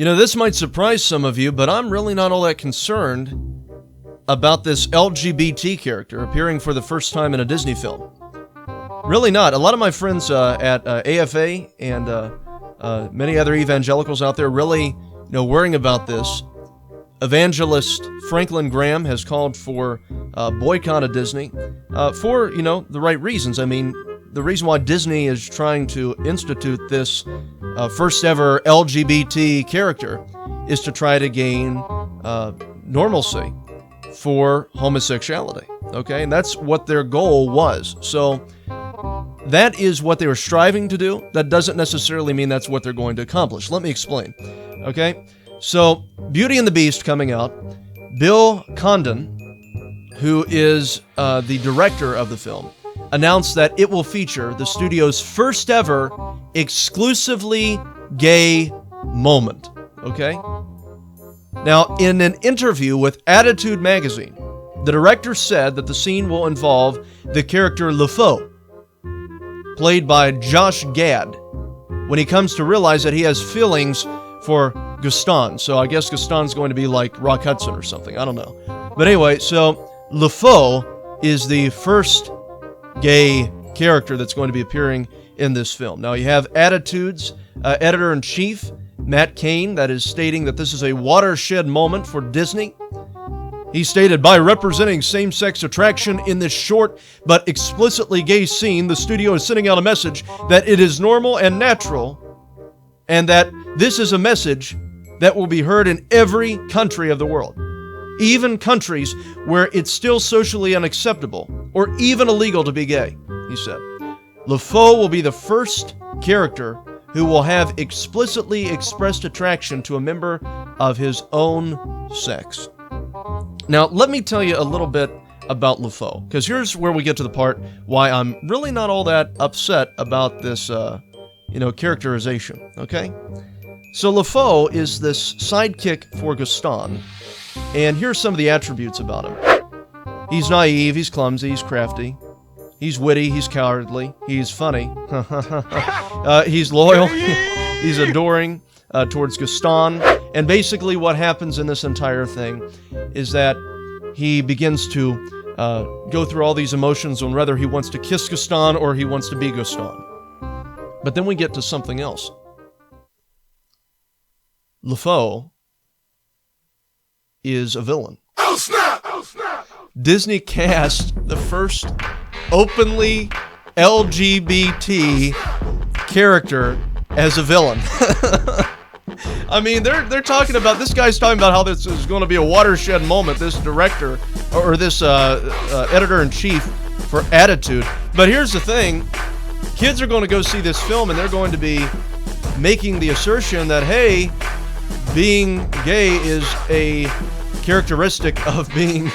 You know, this might surprise some of you, but I'm really not all that concerned about this LGBT character appearing for the first time in a Disney film. Really not. A lot of my friends at AFA and many other evangelicals out there really, worrying about this. Evangelist Franklin Graham has called for a boycott of Disney for, the right reasons. I mean, the reason why Disney is trying to institute this first ever LGBT character is to try to gain normalcy for homosexuality, okay? And that's what their goal was. So that is what they were striving to do. That doesn't necessarily mean that's what they're going to accomplish. Let me explain, okay? So, Beauty and the Beast coming out. Bill Condon, who is the director of the film, announced that it will feature the studio's first ever exclusively gay moment, okay? Now, in an interview with Attitude magazine, the director said that the scene will involve the character LeFou, played by Josh Gad, when he comes to realize that he has feelings for Gaston. So I guess Gaston's going to be like Rock Hudson or something. I don't know. But anyway, so LeFou is the first gay character that's going to be appearing in this film. Now, you have Attitude's editor-in-chief, Matt Cain, that is stating that this is a watershed moment for Disney. He stated, by representing same-sex attraction in this short but explicitly gay scene, the studio is sending out a message that it is normal and natural, and that this is a message that will be heard in every country of the world, even countries where it's still socially unacceptable or even illegal to be gay, he said. LeFou will be the first character who will have explicitly expressed attraction to a member of his own sex. Now, let me tell you a little bit about LeFou, because here's where we get to the part why I'm really not all that upset about this, characterization, okay? So LeFou is this sidekick for Gaston, and here's some of the attributes about him. He's naive, he's clumsy, he's crafty, he's witty, he's cowardly, he's funny, he's loyal, he's adoring towards Gaston, and basically what happens in this entire thing is that he begins to go through all these emotions on whether he wants to kiss Gaston or he wants to be Gaston. But then we get to something else. LeFou is a villain. Oh snap! Oh snap! Disney cast the first openly LGBT character as a villain. I mean, they're talking about, this guy's talking about how this is going to be a watershed moment, this director, or this editor-in-chief for Attitude. But here's the thing, kids are going to go see this film and they're going to be making the assertion that, hey, being gay is a characteristic of being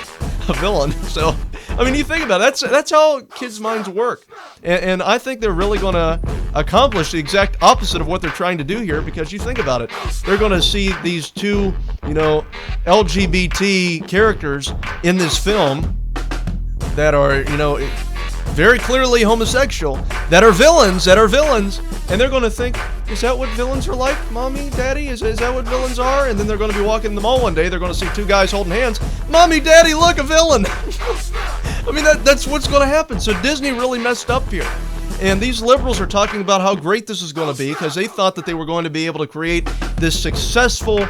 a villain. So, I mean, you think about it, that's how kids' minds work. And I think they're really going to accomplish the exact opposite of what they're trying to do here, because you think about it, they're going to see these two, LGBT characters in this film that are, very clearly homosexual, that are villains, and they're going to think, is that what villains are like, Mommy, Daddy? Is that what villains are? And then they're going to be walking in the mall one day, they're going to see two guys holding hands, Mommy, Daddy, look, a villain! I mean, that's what's going to happen. So Disney really messed up here. And these liberals are talking about how great this is going to be because they thought that they were going to be able to create this successful,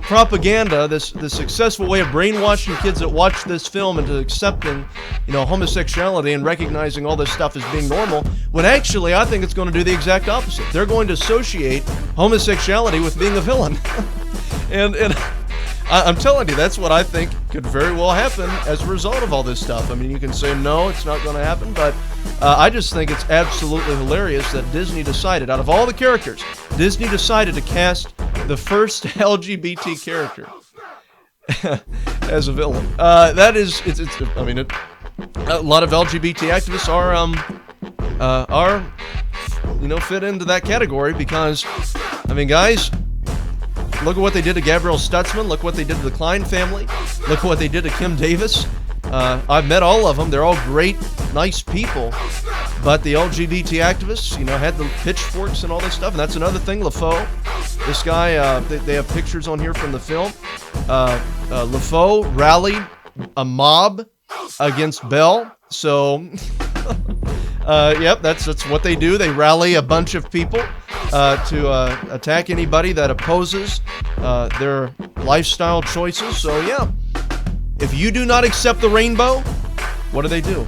propaganda, this successful way of brainwashing kids that watch this film into accepting, homosexuality and recognizing all this stuff as being normal, when actually I think it's going to do the exact opposite. They're going to associate homosexuality with being a villain. and I'm telling you, that's what I think could very well happen as a result of all this stuff. I mean, you can say, no, it's not going to happen, but I just think it's absolutely hilarious that Disney decided, out of all the characters, Disney decided to cast the first LGBT character as a villain. A lot of LGBT activists are fit into that category because, I mean, guys, look at what they did to Gabrielle Stutzman. Look what they did to the Klein family. Look what they did to Kim Davis. I've met all of them. They're all great, nice people. But the LGBT activists, had the pitchforks and all this stuff. And that's another thing. LeFou, this guy, they have pictures on here from the film. LeFou rallied a mob against Bell. So, yep, that's what they do. They rally a bunch of people to attack anybody that opposes their lifestyle choices. So, yeah, if you do not accept the rainbow, what do?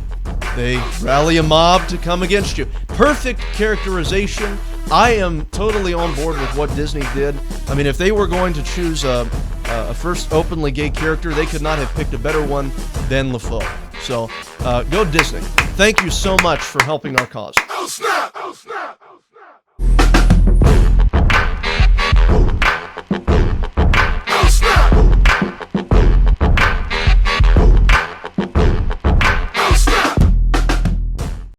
They rally a mob to come against you. Perfect characterization. I am totally on board with what Disney did. I mean, if they were going to choose a first openly gay character, they could not have picked a better one than LeFou. So, go Disney. Thank you so much for helping our cause. Oh, snap! Oh, snap!